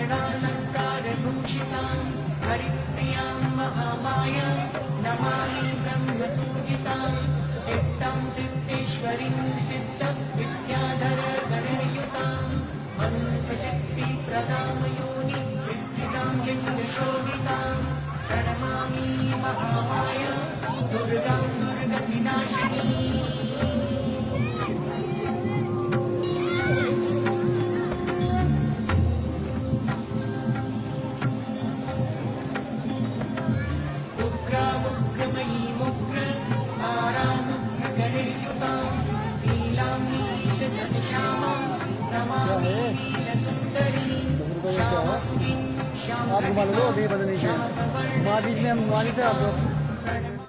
आभरणालङ्कारभूषितां हरिप्रियां महामायां नमामि ब्रह्मपूजितां सिद्धां सिद्धेश्वरीं सिद्धविद्याधरगणयुतां मन्त्रसिद्धिप्रदां योनिं सिद्धिदां लिङ्गशोभितां प्रणमामि महामायां दुर्गां दुर्गविनाशिनी आप घुमा लो अभी बदलने से बीच में हम घुमा नहीं थे आप लोग।